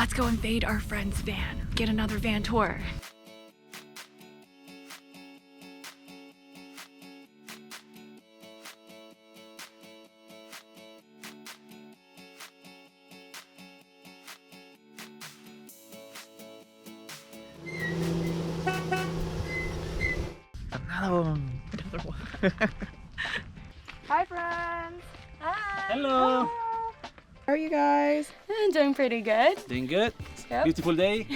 Let's go invade our friend's van. Get another van tour. Another one. Hi, friends. Hi. Hello. How are you guys? I'm doing pretty good. Doing good? Yep. Beautiful day.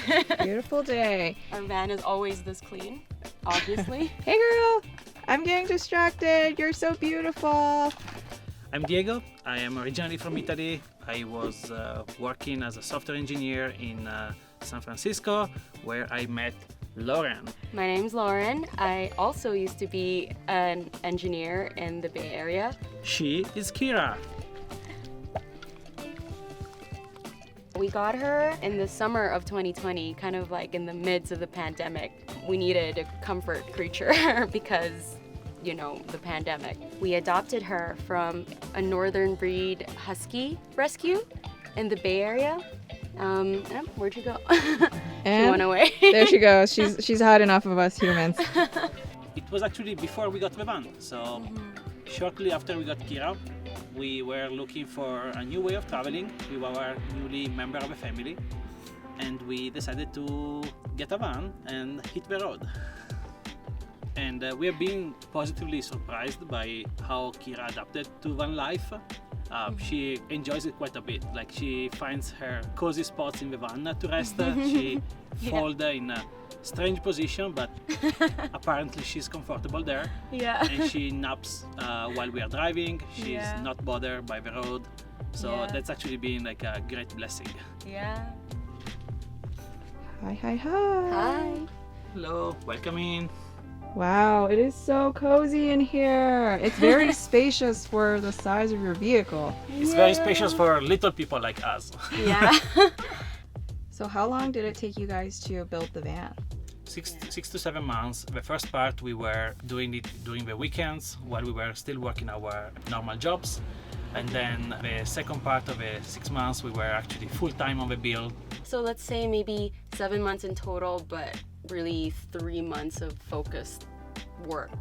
Beautiful day. Our van is always this clean, obviously. Hey, girl. I'm getting distracted. You're so beautiful. I'm Diego. I am originally from Italy. I was working as a software engineer in San Francisco, where I met Lauren. My name's Lauren. I also used to be an engineer in the Bay Area. She is Kira. We got her in the summer of 2020, kind of like in the midst of the pandemic. We needed a comfort creature because, you know, the pandemic. We adopted her from a northern breed husky rescue in the Bay Area. Where'd you go? She went away. There she goes. She's had enough of us humans. It was actually before we got the van. So shortly after we got Kira, we were looking for a new way of traveling with our newly member of a family. And we decided to get a van and hit the road. And we have been positively surprised by how Kira adapted to van life. She enjoys it quite a bit. Like, she finds her cozy spots in the van to rest. She folds in a strange position, but apparently she's comfortable there. Yeah. And she naps while we are driving. She's Yeah. not bothered by the road. So Yeah. that's actually been like a great blessing. Yeah. Hi, hi, hi. Hi. Hello, welcome in. Wow, it is so cozy in here. It's very spacious for the size of your vehicle. It's very spacious for little people like us. Yeah. So how long did it take you guys to build the van? Six to 7 months. The first part we were doing it during the weekends while we were still working our normal jobs. And then the second part of the 6 months we were actually full-time on the build. So let's say maybe 7 months in total, but really 3 months of focused work.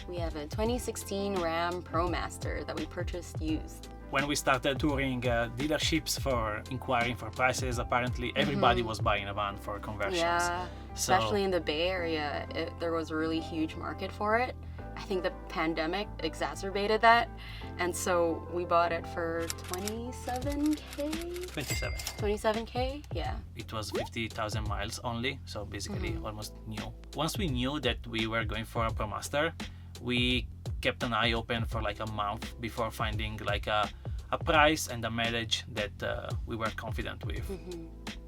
We have a 2016 Ram Promaster that we purchased used. When we started touring dealerships for inquiring for prices, apparently everybody was buying a van for conversions. Yeah, So- especially in the Bay Area, there was a really huge market for it. I think the pandemic exacerbated that, and so we bought it for 27K? 27. 27K? Yeah. It was 50,000 miles only, so basically almost new. Once we knew that we were going for a Promaster, we kept an eye open for like a month before finding like a price and a mileage that we were confident with.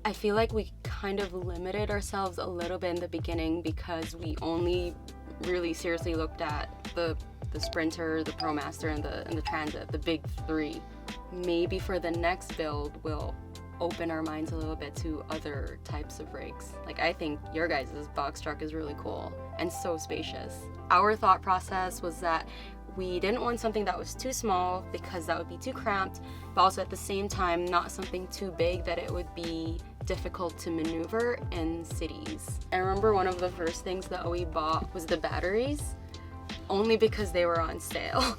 I feel like we kind of limited ourselves a little bit in the beginning because we only really seriously looked at the Sprinter, the Promaster, and the Transit, the big three. Maybe for the next build, we'll open our minds a little bit to other types of rigs. Like, I think your guys' box truck is really cool and so spacious. Our thought process was that we didn't want something that was too small because that would be too cramped, but also at the same time not something too big that it would be difficult to maneuver in cities. I remember one of the first things that we bought was the batteries, only because they were on sale.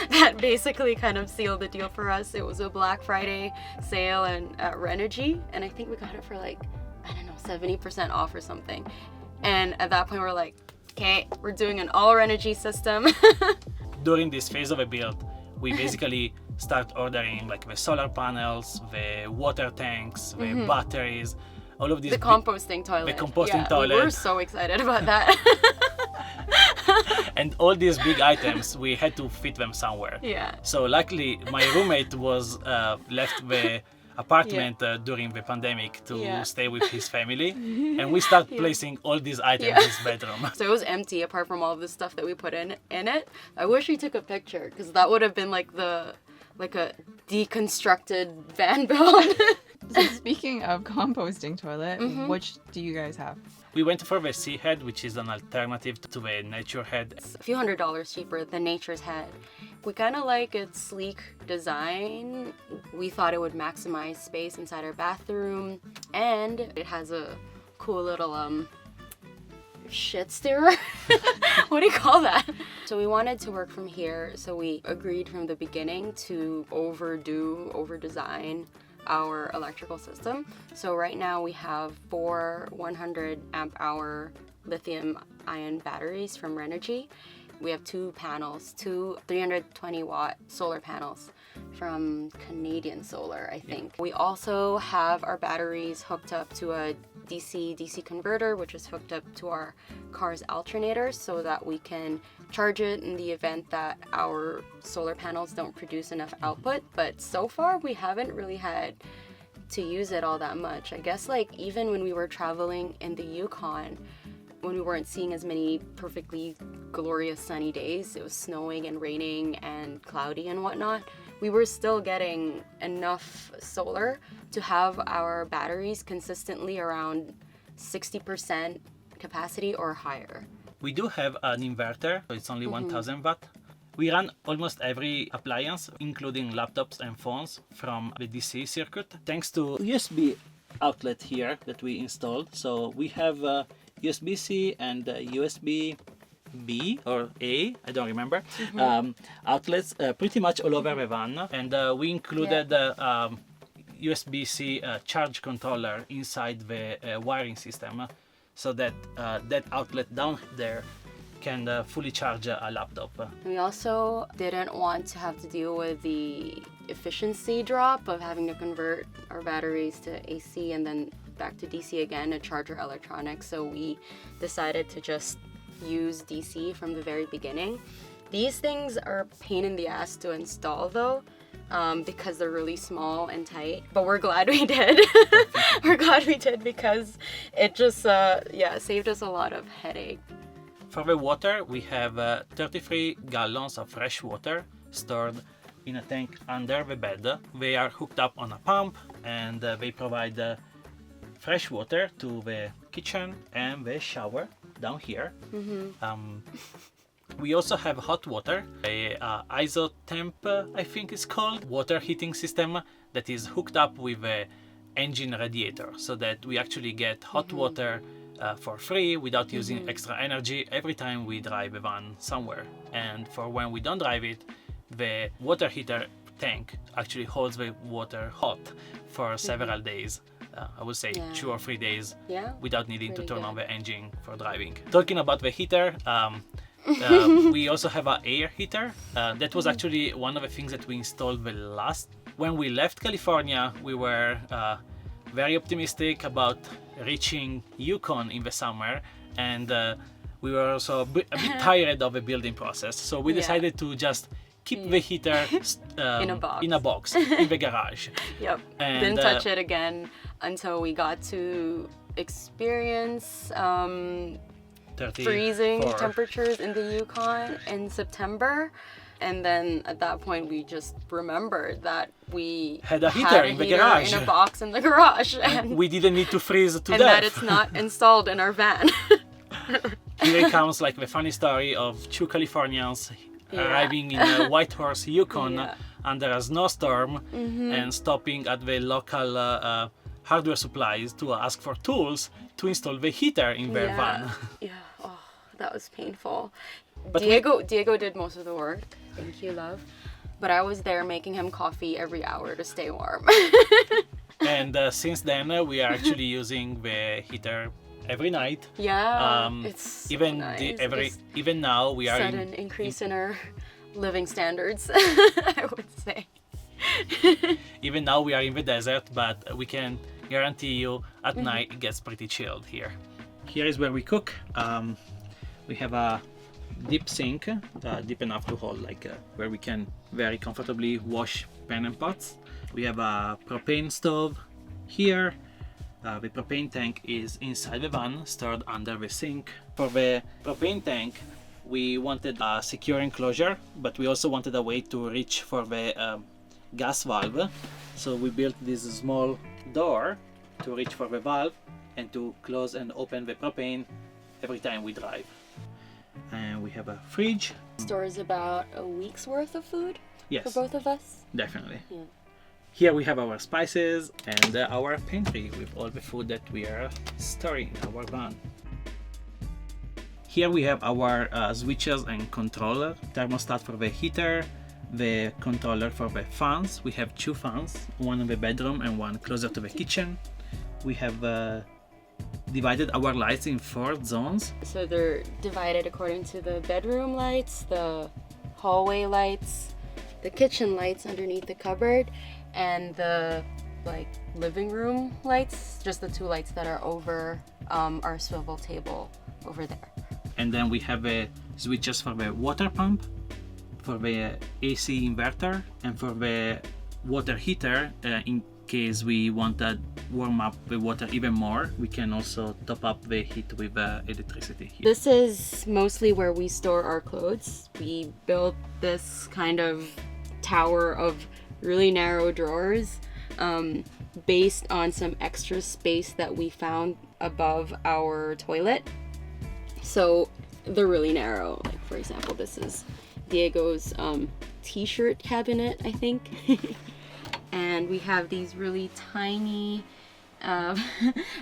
That basically kind of sealed the deal for us. It was a Black Friday sale at Renogy, and I think we got it for like, I don't know, 70% off or something. And at that point we're like, okay, we're doing an all Renogy system. During this phase of a build, we basically start ordering like the solar panels, the water tanks, the batteries, all of these. The composting toilet. The composting yeah, toilet. We're so excited about that. And all these big items, we had to fit them somewhere. Yeah. So luckily, my roommate was left the apartment during the pandemic to stay with his family, and we start placing all these items in his bedroom. So it was empty apart from all of the stuff that we put in it. I wish we took a picture because that would have been like a deconstructed van build. So speaking of composting toilet, which do you guys have? We went for the Sea Head, which is an alternative to the Nature Head. It's a few $100s cheaper than Nature's Head. We kind of like its sleek design. We thought it would maximize space inside our bathroom, and it has a cool little shit stirrer. What do you call that? So we wanted to work from here, so we agreed from the beginning to over design our electrical system. So right now we have 4 100 amp hour lithium ion batteries from Renogy. We have 2 panels, 2 320 watt solar panels from Canadian Solar, I think. We also have our batteries hooked up to a DC converter, which is hooked up to our car's alternator so that we can charge it in the event that our solar panels don't produce enough output. But so far we haven't really had to use it all that much. I guess like even when we were traveling in the Yukon, when we weren't seeing as many perfectly glorious sunny days, it was snowing and raining and cloudy and whatnot, we were still getting enough solar to have our batteries consistently around 60% capacity or higher. We do have an inverter, so it's only 1000 watt. We run almost every appliance, including laptops and phones, from the DC circuit, thanks to USB outlet here that we installed. So we have USB-C and USB-B or A, I don't remember, outlets pretty much all over the van. And we included USB-C charge controller inside the wiring system, so that that outlet down there can fully charge a laptop. We also didn't want to have to deal with the efficiency drop of having to convert our batteries to AC and then back to DC again to charge our electronics, so we decided to just use DC from the very beginning. These things are a pain in the ass to install though, because they're really small and tight, but we're glad we did. We're glad we did because it just saved us a lot of headache. For the water, we have 33 gallons of fresh water stored in a tank under the bed. They are hooked up on a pump, and they provide fresh water to the kitchen and the shower down here. We also have hot water, a ISOTEMP, I think it's called, water heating system that is hooked up with a engine radiator, so that we actually get hot water for free without using extra energy every time we drive a van somewhere. And for when we don't drive it, the water heater tank actually holds the water hot for several days. I would say 2 or 3 days without needing to turn on the engine for driving. Talking about the heater, we also have an air heater. That was actually one of the things that we installed the last. When we left California, we were very optimistic about reaching Yukon in the summer, and we were also a bit tired of the building process. So we decided to just keep the heater in a box in the garage. Yep. And didn't touch it again until we got to experience freezing temperatures in the Yukon in September. And then at that point, we just remembered that we had a heater in the garage, in a box in the garage, and we didn't need to freeze to death. And that it's not installed in our van. Here comes like the funny story of 2 Californians arriving in a Whitehorse, Yukon, under a snowstorm, and stopping at the local hardware supplies to ask for tools to install the heater in their van. Yeah, oh, that was painful. But Diego did most of the work. Thank you, love. But I was there making him coffee every hour to stay warm. And since then, we are actually using the heater every night. Yeah, it's even so nice. Even now we are sudden increase in our living standards. I would say. Even now we are in the desert, but we can guarantee you at night it gets pretty chilled here. Here is where we cook. We have a deep sink, deep enough to hold where we can very comfortably wash pan and pots. We have a propane stove here. The propane tank is inside the van, stored under the sink. For the propane tank, we wanted a secure enclosure, but we also wanted a way to reach for the gas valve. So we built this small door to reach for the valve and to close and open the propane every time we drive. And we have a fridge, stores about a week's worth of food Yes, for both of us. definitely. Yeah. Here we have our spices and our pantry with all the food that we are storing in our van. Here we have our switches and controller, thermostat for the heater, the controller for the fans. We have two fans, one in the bedroom and one closer to the kitchen. We have divided our lights in 4 zones. So they're divided according to the bedroom lights, the hallway lights, the kitchen lights underneath the cupboard, and the living room lights, just the 2 lights that are over our swivel table over there. And then we have switches for the water pump, for the AC inverter, and for the water heater. In case we want to warm up the water even more, we can also top up the heat with electricity here. This is mostly where we store our clothes. We built this kind of tower of really narrow drawers based on some extra space that we found above our toilet. So they're really narrow. Like, for example, this is Diego's t-shirt cabinet, I think. And we have these really tiny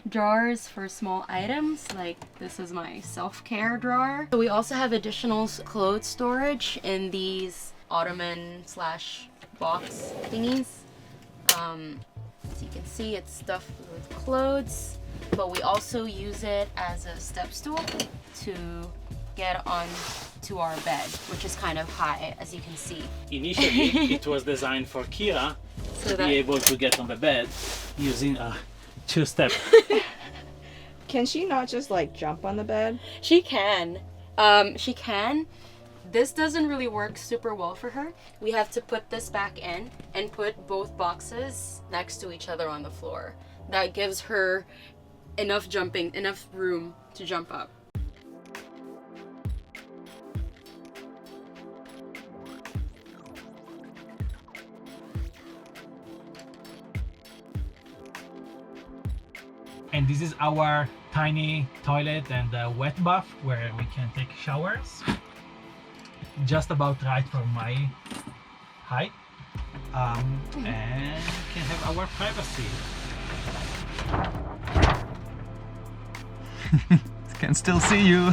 drawers for small items. Like, this is my self-care drawer. So we also have additional clothes storage in these ottoman / box thingies. As you can see, it's stuffed with clothes, but we also use it as a step stool to get on to our bed, which is kind of high, as you can see. Initially, it was designed for Kira So to that be able to get on the bed using a 2-step. Can she not just like jump on the bed? she can. She can. This doesn't really work super well for her. We have to put this back in and put both boxes next to each other on the floor. That gives her enough room to jump up. And this is our tiny toilet and wet bath where we can take showers. Just about right for my height. And we can have our privacy. Can still see you.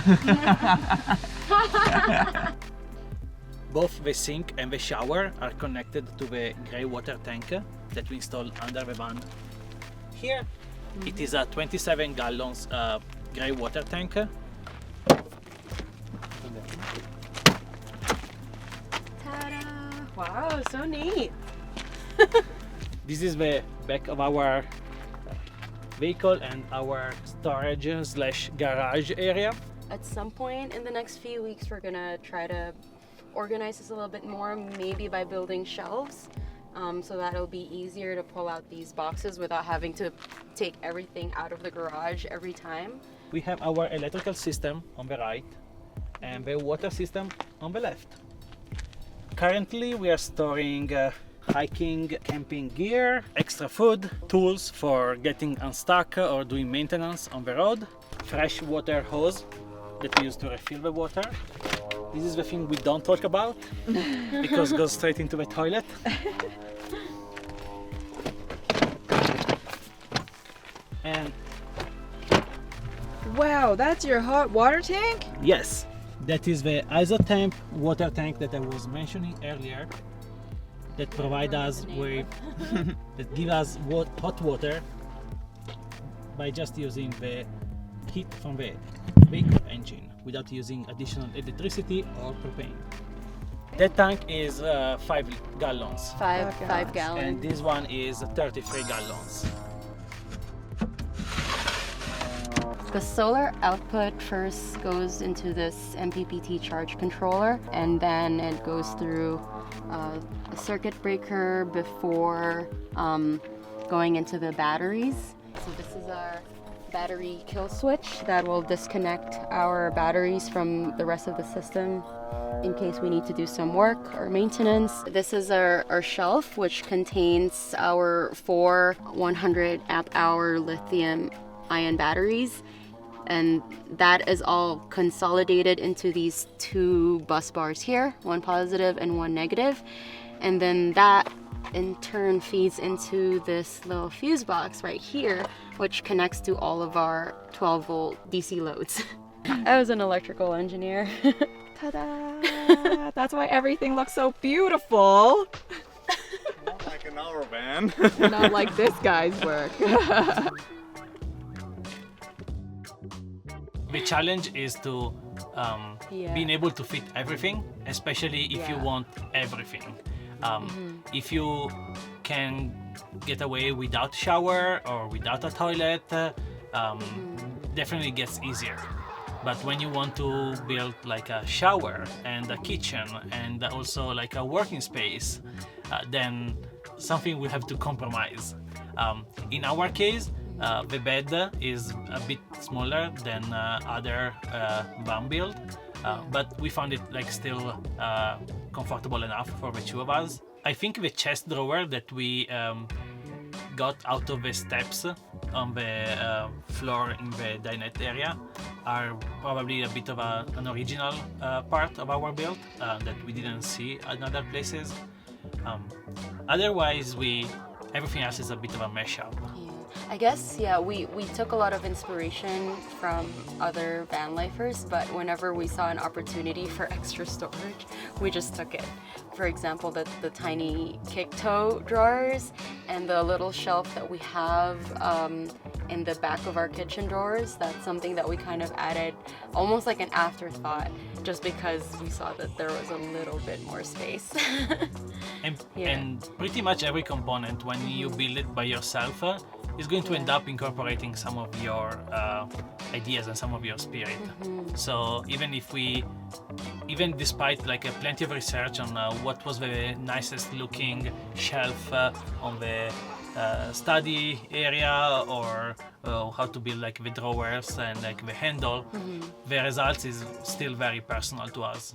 Both the sink and the shower are connected to the grey water tank that we installed under the van. Here it is a 27 gallons grey water tank. Ta-da! Wow, so neat. This is the back of our vehicle and our storage / garage area. At some point in the next few weeks, we're gonna try to organize this a little bit more, maybe by building shelves, so that it'll be easier to pull out these boxes without having to take everything out of the garage every time. We have our electrical system on the right and the water system on the left. Currently we are storing hiking, camping gear, extra food, tools for getting unstuck or doing maintenance on the road, fresh water hose that we use to refill the water. This is the thing we don't talk about because it goes straight into the toilet. And Wow, that's your hot water tank? yes, that is the ISOTEMP water tank that I was mentioning earlier, that provide us with, that give us hot water by just using the heat from the vehicle engine without using additional electricity or propane. That tank is 5 gallons Five gallons. gallons. and this one is 33 gallons. The solar output first goes into this MPPT charge controller, and then it goes through a circuit breaker before going into the batteries. So this is our battery kill switch that will disconnect our batteries from the rest of the system in case we need to do some work or maintenance. This is our shelf, which contains our 4 100 amp hour lithium ion batteries. And that is all consolidated into these two bus bars here, one positive and one negative. And then that in turn feeds into this little fuse box right here, which connects to all of our 12-volt DC loads. I was an electrical engineer. Ta-da! That's why everything looks so beautiful. Not like in our van. Not like this guy's work. The challenge is to being able to fit everything, especially if you want everything. If you can get away without shower or without a toilet, definitely gets easier. But when you want to build like a shower and a kitchen and also like a working space, then something will have to compromise. In our case, the bed is a bit smaller than other van build, but we found it like still comfortable enough for the two of us. I think the chest drawer that we got out of the steps on the floor in the dinette area are probably a bit of an original part of our build that we didn't see in other places. Otherwise, everything else is a bit of a mashup. I guess, yeah, we took a lot of inspiration from other van lifers, but whenever we saw an opportunity for extra storage, we just took it. For example, the tiny kick toe drawers and the little shelf that we have in the back of our kitchen drawers, that's something that we kind of added almost like an afterthought, just because we saw that there was a little bit more space. And pretty much every component, when you build it by yourself, is going to end up incorporating some of your ideas and some of your spirit. So even despite like plenty of research on what was the nicest looking shelf on the study area, or how to build like the drawers and like the handle, the results is still very personal to us.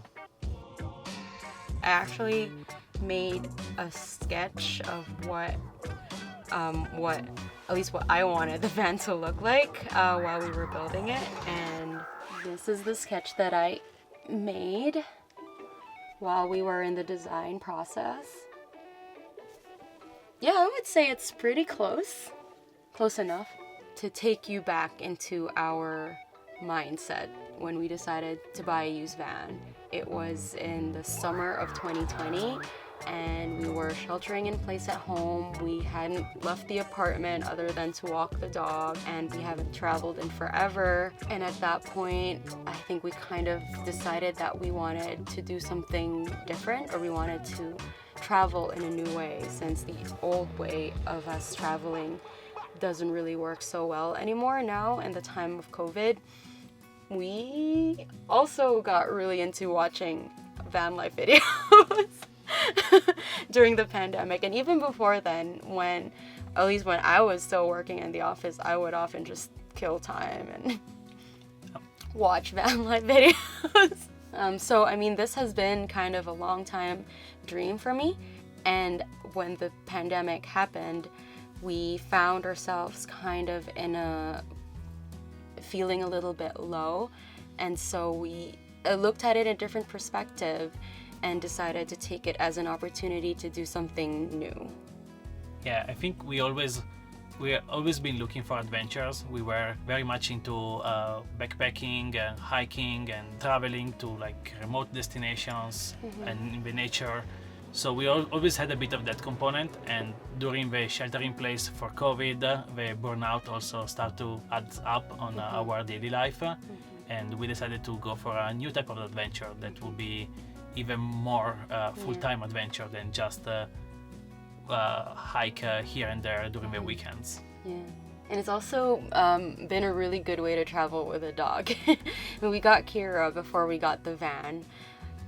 I actually made a sketch of what at least what I wanted the van to look like while we were building it, and this is the sketch that I made while we were in the design process. Yeah, I would say it's pretty close enough to take you back into our mindset when we decided to buy a used van. It was in the summer of 2020, and we were sheltering in place at home. We hadn't left the apartment other than to walk the dog, and we haven't traveled in forever. And at that point, I think we kind of decided that we wanted to do something different, or we wanted to travel in a new way, since the old way of us traveling doesn't really work so well anymore now in the time of COVID. We also got really into watching van life videos during the pandemic, and even before then, at least when I was still working in the office, I would often just kill time and watch van life videos. So I mean, this has been kind of a long time dream for me, and when the pandemic happened, we found ourselves kind of in a feeling a little bit low, and so we looked at it in a different perspective and decided to take it as an opportunity to do something new. Yeah, I think we always been looking for adventures. We were very much into backpacking and hiking and traveling to like remote destinations and in the nature. So we always had a bit of that component, and during the shelter in place for COVID, the burnout also started to add up on our daily life, and we decided to go for a new type of adventure that will be even more full-time adventure than just hike here and there during the weekends. Yeah. And it's also been a really good way to travel with a dog. We got Kira before we got the van,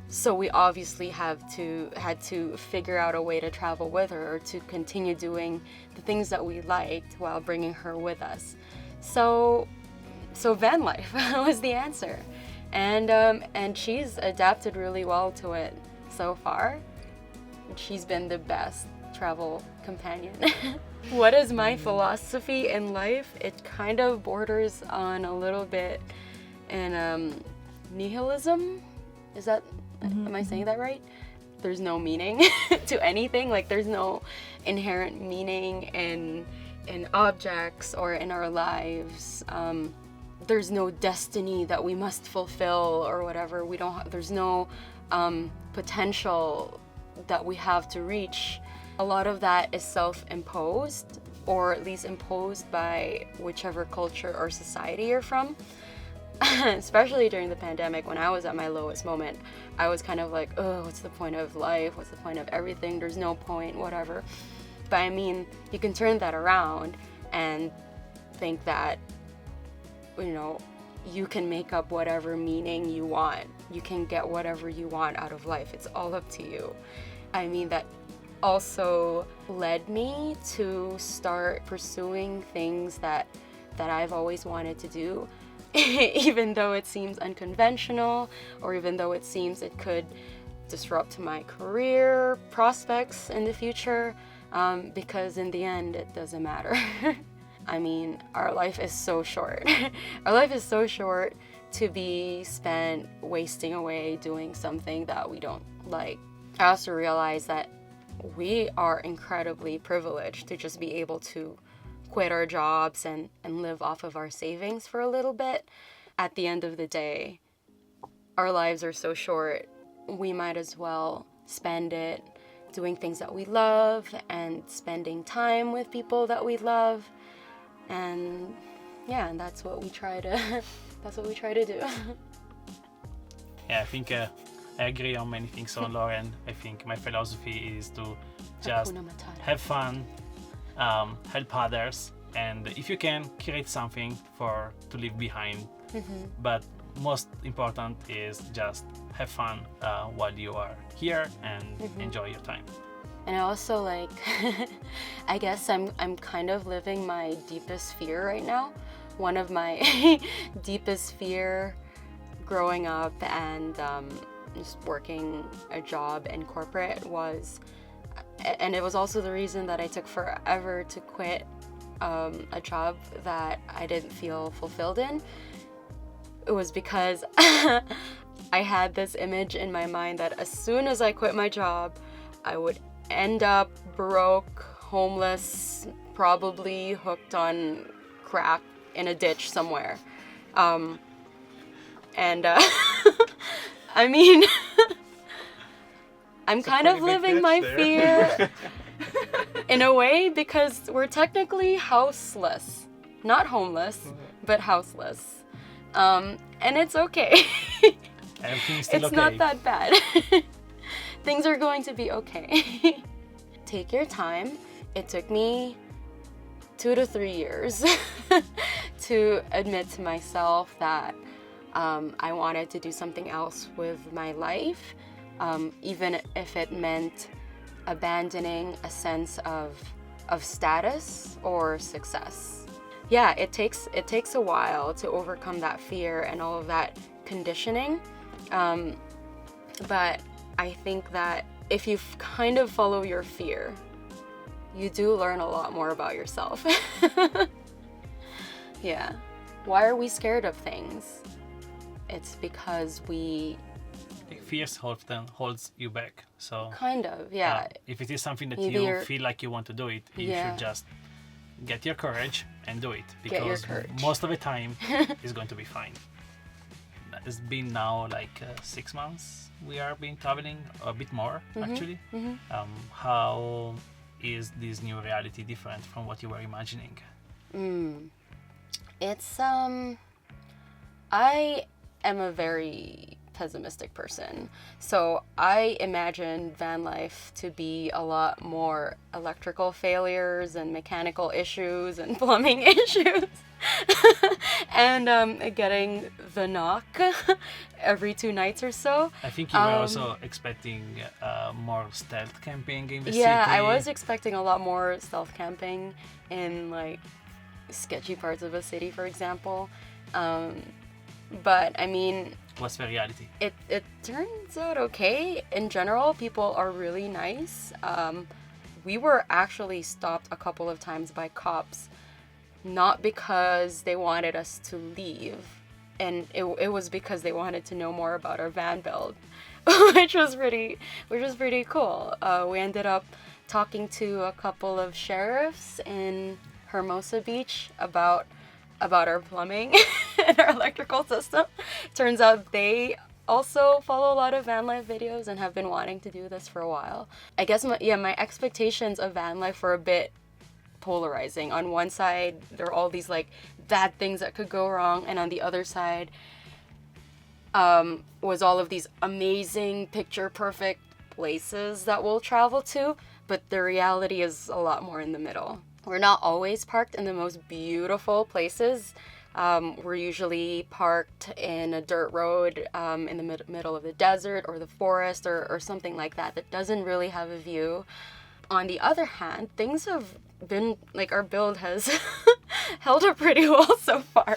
so we obviously had to figure out a way to travel with her, or to continue doing the things that we liked while bringing her with us. So van life was the answer, and she's adapted really well to it so far. She's been the best travel companion. What is my philosophy in life? It kind of borders on a little bit in nihilism. Is that, am I saying that right? There's no meaning to anything. Like there's no inherent meaning in objects or in our lives. There's no destiny that we must fulfill or whatever. There's no potential that we have to reach. A lot of that is self-imposed, or at least imposed by whichever culture or society you're from. Especially during the pandemic, when I was at my lowest moment, I was kind of like, oh, what's the point of life? What's the point of everything? There's no point, whatever. But I mean, you can turn that around and think that, you know, you can make up whatever meaning you want. You can get whatever you want out of life. It's all up to you. I mean, that also led me to start pursuing things that I've always wanted to do. Even though it seems unconventional, or even though it seems it could disrupt my career prospects in the future, because in the end, it doesn't matter. I mean, our life is so short. Our life is so short to be spent wasting away doing something that we don't like. I also realize that we are incredibly privileged to just be able to quit our jobs and live off of our savings for a little bit. At the end of the day, our lives are so short, we might as well spend it doing things that we love and spending time with people that we love. And yeah, and that's what we try to do. Yeah, I think I agree on many things on Lauren. I think my philosophy is to just have fun, help others, and if you can, create something to leave behind. But most important is just have fun while you are here and enjoy your time. And I also like, I guess I'm kind of living my deepest fear right now. One of my deepest fear growing up and just working a job in corporate was, and it was also the reason that I took forever to quit a job that I didn't feel fulfilled in. It was because I had this image in my mind that as soon as I quit my job, I would end up broke, homeless, probably hooked on crack in a ditch somewhere. I mean, I'm kind of living my fear in a way because we're technically houseless. Not homeless, but houseless. And it's okay. Everything's still It's okay. not that bad. Things are going to be okay. Take your time. It took me 2 to 3 years to admit to myself that I wanted to do something else with my life, even if it meant abandoning a sense of status or success. Yeah, it takes a while to overcome that fear and all of that conditioning, but I think that if you kind of follow your fear, you do learn a lot more about yourself. Yeah. Why are we scared of things? It's because Fears often holds you back. So kind of, yeah. if it is something that Maybe you feel like you want to do it, you should just get your courage and do it, because most of the time it's going to be fine. It's been now like 6 months we are been traveling, a bit more actually. How is this new reality different from what you were imagining? It's I am a very pessimistic person, so I imagine van life to be a lot more electrical failures and mechanical issues and plumbing issues and getting the knock every 2 nights or so. I think you were also expecting more stealth camping in the city. Yeah, I was expecting a lot more stealth camping in like sketchy parts of a city, for example. But I mean, what's the reality? It turns out okay. In general, people are really nice. we were actually stopped a couple of times by cops, not because they wanted us to leave, and it was because they wanted to know more about our van build, which was pretty cool. We ended up talking to a couple of sheriffs in Hermosa Beach about our plumbing and our electrical system. Turns out they also follow a lot of van life videos and have been wanting to do this for a while. I guess my expectations of van life were a bit polarizing. On one side, there are all these like bad things that could go wrong, and on the other side was all of these amazing picture perfect places that we'll travel to, but the reality is a lot more in the middle. We're not always parked in the most beautiful places. We're usually parked in a dirt road in the middle of the desert or the forest or something like that doesn't really have a view. On the other hand, things have been, like, our build has held up pretty well so far,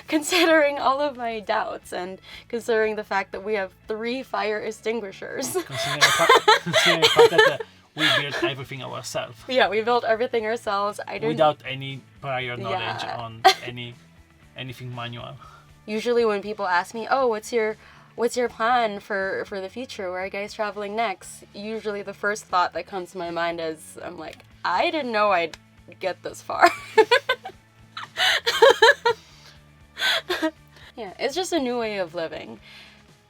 considering all of my doubts and considering the fact that we have 3 fire extinguishers. Considering the fact that we built everything ourselves. Yeah, we built everything ourselves. Without any prior knowledge Yeah. on anything manual. Usually when people ask me, oh, what's your plan for the future? Where are you guys traveling next? Usually the first thought that comes to my mind is, I'm like, I didn't know I'd get this far. Yeah, it's just a new way of living.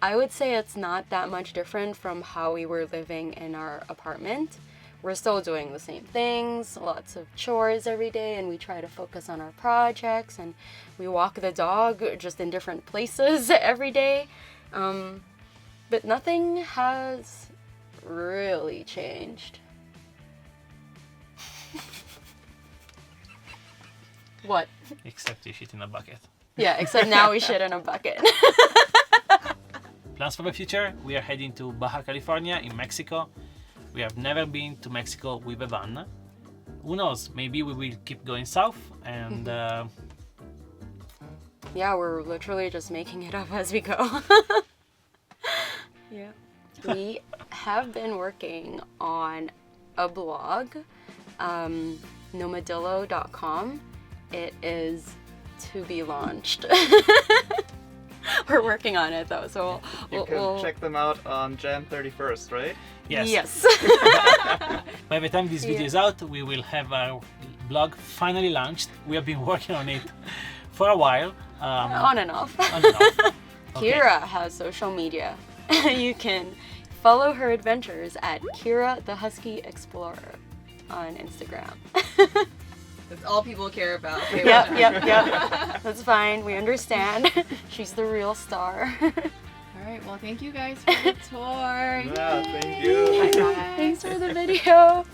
I would say it's not that much different from how we were living in our apartment. We're still doing the same things, lots of chores every day, and we try to focus on our projects, and we walk the dog just in different places every day. But nothing has really changed. What? Except you shit in a bucket. Yeah, except now we shit in a bucket. Plans for the future? We are heading to Baja California in Mexico. We have never been to Mexico with a van. Who knows? Maybe we will keep going south and... Yeah, we're literally just making it up as we go. Yeah. We have been working on a blog, nomadillo.com. It is to be launched. We're working on it though, so You can check them out on Jan 31st, right? Yes. Yes. By the time this video is out, we will have our blog finally launched. We have been working on it for a while. On and off. On and off. Okay. Kira has social media. You can follow her adventures at Kira the Husky Explorer on Instagram. That's all people care about. Yep. That's fine. We understand. She's the real star. All right. Well, thank you guys for the tour. Yeah, thank you. Thanks for the video.